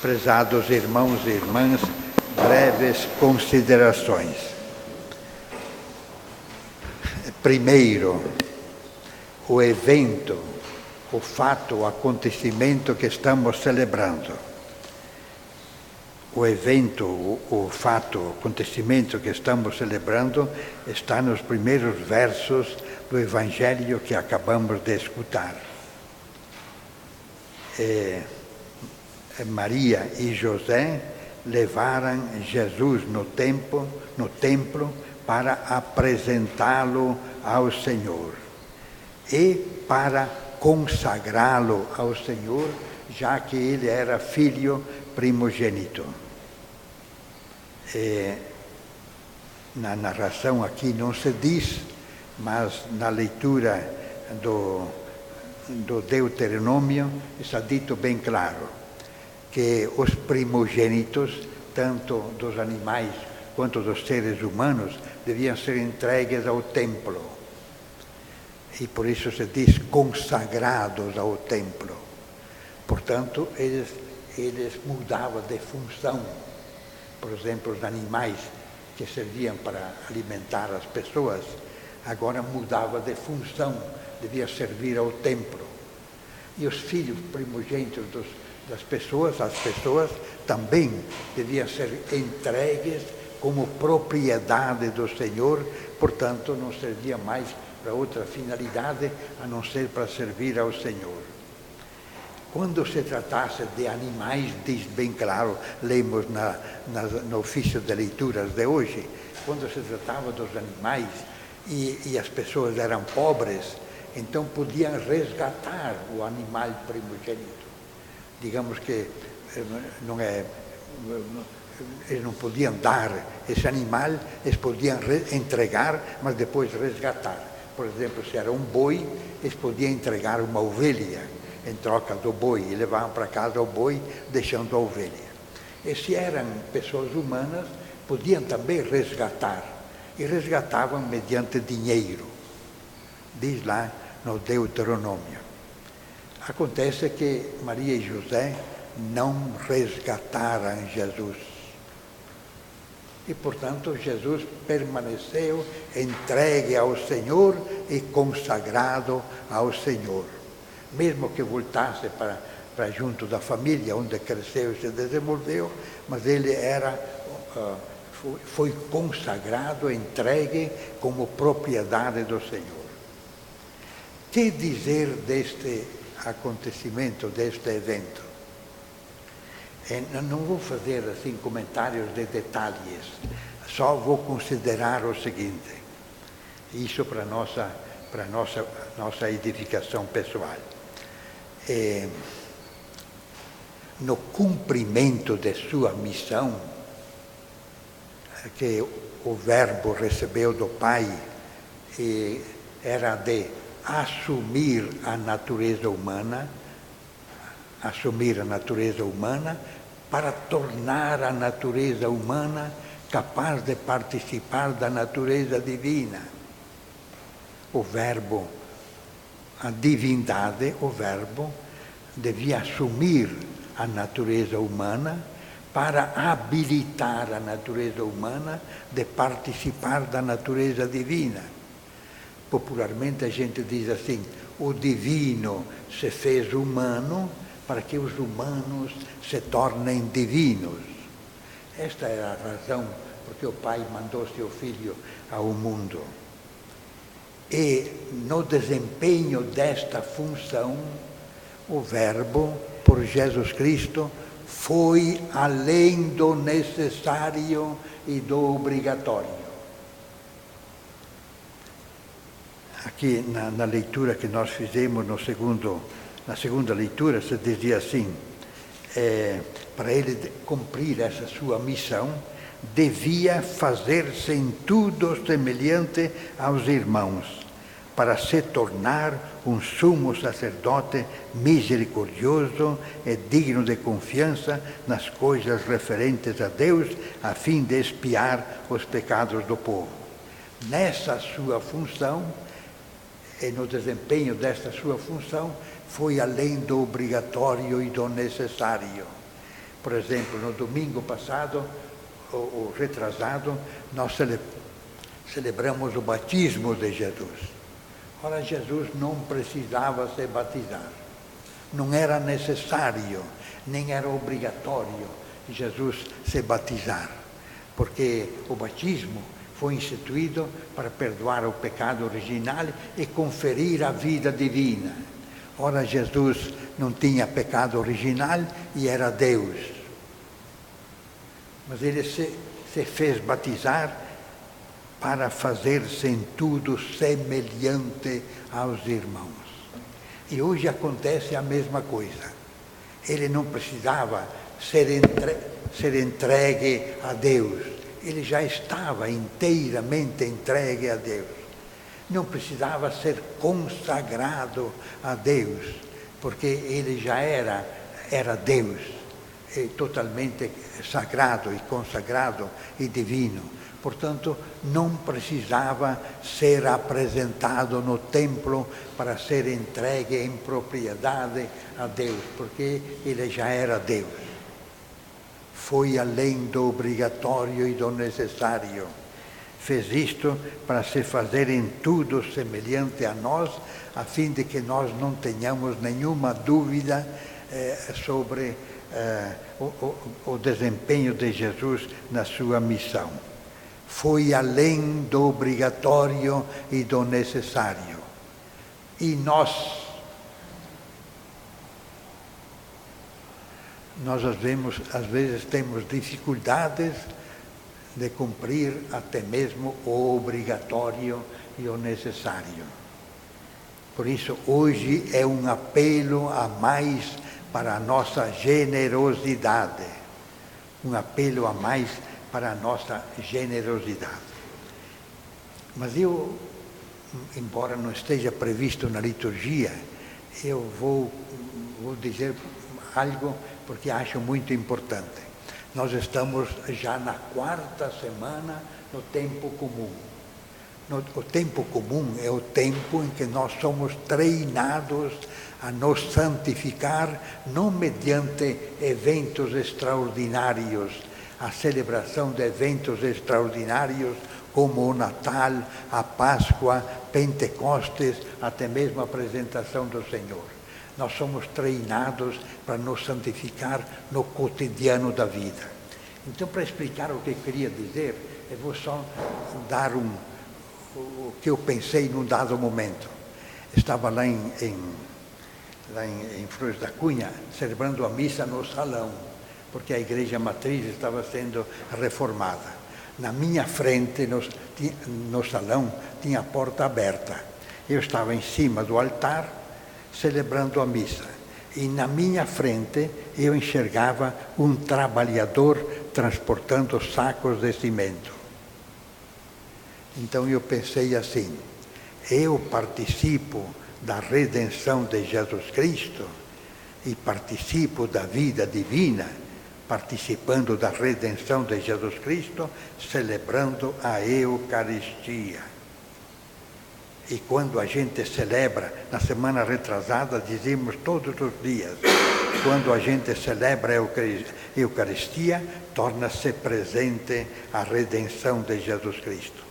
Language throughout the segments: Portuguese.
Prezados irmãos e irmãs, breves considerações. Primeiro, o evento, o fato, o acontecimento que estamos celebrando. O evento, o fato, o acontecimento que estamos celebrando está nos primeiros versos do Evangelho que acabamos de escutar. Maria e José levaram Jesus no templo para apresentá-lo ao Senhor e para consagrá-lo ao Senhor, já que ele era filho primogênito. Na narração aqui não se diz, mas na leitura do Deuteronômio está dito bem claro que os primogênitos, tanto dos animais quanto dos seres humanos, deviam ser entregues ao templo. E por isso se diz consagrados ao templo. Portanto, eles mudavam de função. Por exemplo, os animais que serviam para alimentar as pessoas, agora mudavam de função, deviam servir ao templo. E os filhos primogênitos das pessoas, as pessoas também deviam ser entregues como propriedade do Senhor, portanto não servia mais para outra finalidade a não ser para servir ao Senhor. Quando se tratasse de animais, diz bem claro, lemos no ofício de leituras de hoje, quando se tratava dos animais e as pessoas eram pobres, então podiam resgatar o animal primogênito. Digamos que eles não podiam dar esse animal, eles podiam entregar, mas depois resgatar. Por exemplo, se era um boi, eles podiam entregar uma ovelha em troca do boi e levavam para casa o boi, deixando a ovelha. E se eram pessoas humanas, podiam também resgatar, e resgatavam mediante dinheiro. Diz lá no Deuteronômio. Acontece que Maria e José não resgataram Jesus. E, portanto, Jesus permaneceu entregue ao Senhor e consagrado ao Senhor. Mesmo que voltasse para junto da família, onde cresceu e se desenvolveu, mas ele foi consagrado, entregue como propriedade do Senhor. Que dizer deste acontecimento, deste evento? Não vou fazer assim comentários de detalhes, só vou considerar o seguinte, isso para nossa edificação pessoal. No cumprimento de sua missão, que o Verbo recebeu do Pai, era de assumir a natureza humana para tornar a natureza humana capaz de participar da natureza divina. O Verbo, a divindade, o Verbo, devia assumir a natureza humana para habilitar a natureza humana de participar da natureza divina. Popularmente a gente diz assim, o divino se fez humano para que os humanos se tornem divinos. Esta é a razão porque o Pai mandou seu Filho ao mundo. E no desempenho desta função, o Verbo, por Jesus Cristo, foi além do necessário e do obrigatório. Aqui na leitura que nós fizemos na segunda leitura, se dizia assim, para ele cumprir essa sua missão, devia fazer-se em tudo semelhante aos irmãos, para se tornar um sumo sacerdote misericordioso e digno de confiança nas coisas referentes a Deus, a fim de expiar os pecados do povo. Nessa sua função, e no desempenho desta sua função, foi além do obrigatório e do necessário. Por exemplo, no domingo passado, ou retrasado, nós celebramos o batismo de Jesus. Ora, Jesus não precisava se batizar. Não era necessário, nem era obrigatório Jesus se batizar, porque o batismo foi instituído para perdoar o pecado original e conferir a vida divina. Ora, Jesus não tinha pecado original e era Deus. Mas ele se fez batizar para fazer-se em tudo semelhante aos irmãos. E hoje acontece a mesma coisa. Ele não precisava ser entregue a Deus. Ele já estava inteiramente entregue a Deus. Não precisava ser consagrado a Deus, porque ele já era Deus, totalmente sagrado e consagrado e divino. Portanto, não precisava ser apresentado no templo para ser entregue em propriedade a Deus, porque ele já era Deus. Foi além do obrigatório e do necessário. Fez isto para se fazer em tudo semelhante a nós, a fim de que nós não tenhamos nenhuma dúvida sobre o desempenho de Jesus na sua missão. Foi além do obrigatório e do necessário. E nós às vezes temos dificuldades de cumprir até mesmo o obrigatório e o necessário. Por isso, hoje é um apelo a mais para a nossa generosidade. Um apelo a mais para a nossa generosidade. Mas eu, embora não esteja previsto na liturgia, eu vou dizer algo porque acho muito importante. Nós estamos já na 4ª semana no tempo comum. O tempo comum é o tempo em que nós somos treinados a nos santificar, não mediante eventos extraordinários, a celebração de eventos extraordinários como o Natal, a Páscoa, Pentecostes, até mesmo a apresentação do Senhor. Nós somos treinados para nos santificar no cotidiano da vida. Então, para explicar o que eu queria dizer, eu vou só dar o que eu pensei num dado momento. Estava lá em Flores da Cunha, celebrando a missa no salão, porque a igreja matriz estava sendo reformada. Na minha frente, no salão, tinha a porta aberta. Eu estava em cima do altar, celebrando a missa. E na minha frente, eu enxergava um trabalhador transportando sacos de cimento. Então eu pensei assim, eu participo da redenção de Jesus Cristo e participo da vida divina, participando da redenção de Jesus Cristo, celebrando a Eucaristia. E quando a gente celebra, na semana retrasada, dizemos todos os dias, quando a gente celebra a Eucaristia, torna-se presente a redenção de Jesus Cristo.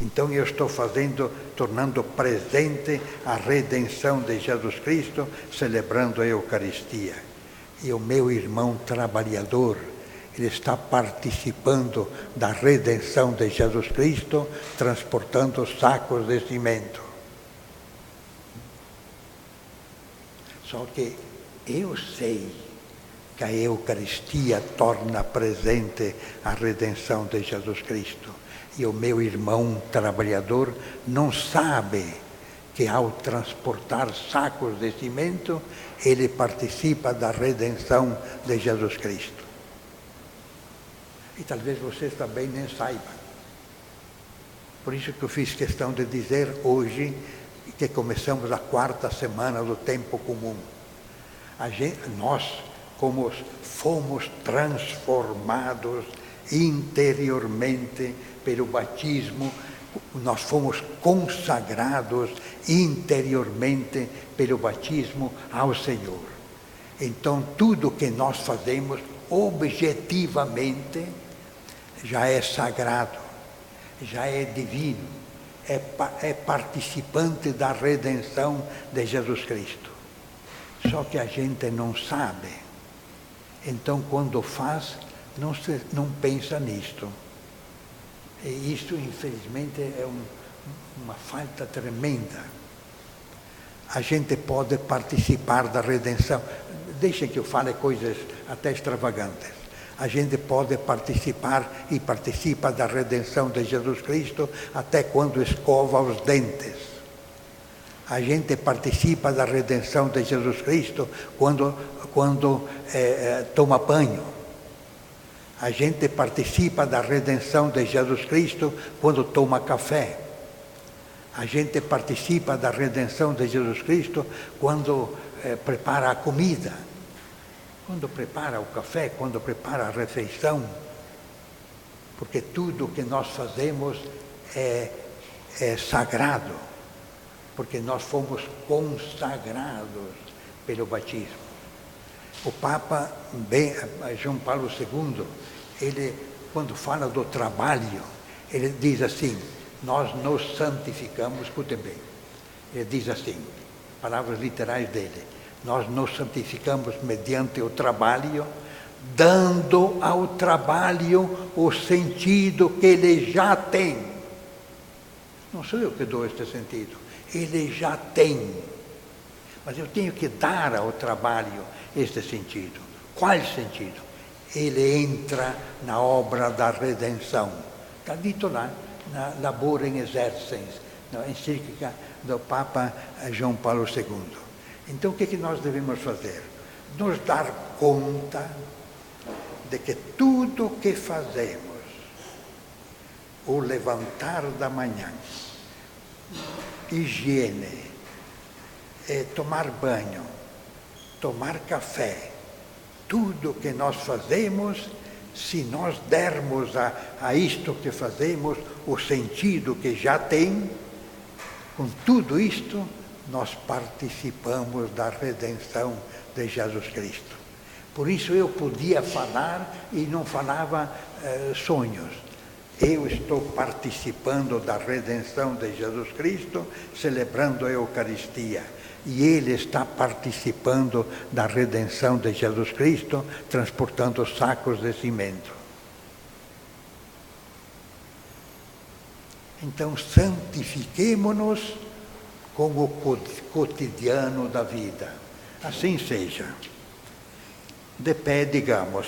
Então eu estou tornando presente a redenção de Jesus Cristo, celebrando a Eucaristia. E o meu irmão trabalhador, ele está participando da redenção de Jesus Cristo, transportando sacos de cimento. Só que eu sei que a Eucaristia torna presente a redenção de Jesus Cristo. E o meu irmão trabalhador não sabe que ao transportar sacos de cimento, ele participa da redenção de Jesus Cristo. E talvez vocês também nem saibam. Por isso que eu fiz questão de dizer hoje que começamos a 4ª semana do tempo comum. Nós, como fomos transformados interiormente pelo batismo, nós fomos consagrados interiormente pelo batismo ao Senhor. Então, tudo que nós fazemos objetivamente já é sagrado, já é divino, é participante da redenção de Jesus Cristo. Só que a gente não sabe. Então, quando faz, não pensa nisto. E isso, infelizmente, é uma falta tremenda. A gente pode participar da redenção. Deixa que eu fale coisas até extravagantes. A gente pode participar e participa da redenção de Jesus Cristo até quando escova os dentes. A gente participa da redenção de Jesus Cristo quando toma banho. A gente participa da redenção de Jesus Cristo quando toma café. A gente participa da redenção de Jesus Cristo quando prepara a comida, quando prepara o café, quando prepara a refeição. Porque tudo o que nós fazemos é sagrado, porque nós fomos consagrados pelo batismo. O Papa João Paulo II, ele, quando fala do trabalho, ele diz assim: nós nos santificamos, escutem bem, ele diz assim, palavras literais dele, nós nos santificamos mediante o trabalho, dando ao trabalho o sentido que ele já tem. Não sou eu que dou este sentido, ele já tem. Mas eu tenho que dar ao trabalho este sentido. Qual sentido? Ele entra na obra da redenção. Está dito lá, na Laborem Exercens, na encíclica do Papa João Paulo II. Então, o que nós devemos fazer? Nos dar conta de que tudo o que fazemos, o levantar da manhã, higiene, tomar banho, tomar café, tudo que nós fazemos, se nós dermos a isto que fazemos o sentido que já tem, com tudo isto, nós participamos da redenção de Jesus Cristo. Por isso eu podia falar e não falava sonhos. Eu estou participando da redenção de Jesus Cristo, celebrando a Eucaristia. E ele está participando da redenção de Jesus Cristo, transportando sacos de cimento. Então, santifiquemo-nos com o cotidiano da vida. Assim seja. De pé, digamos.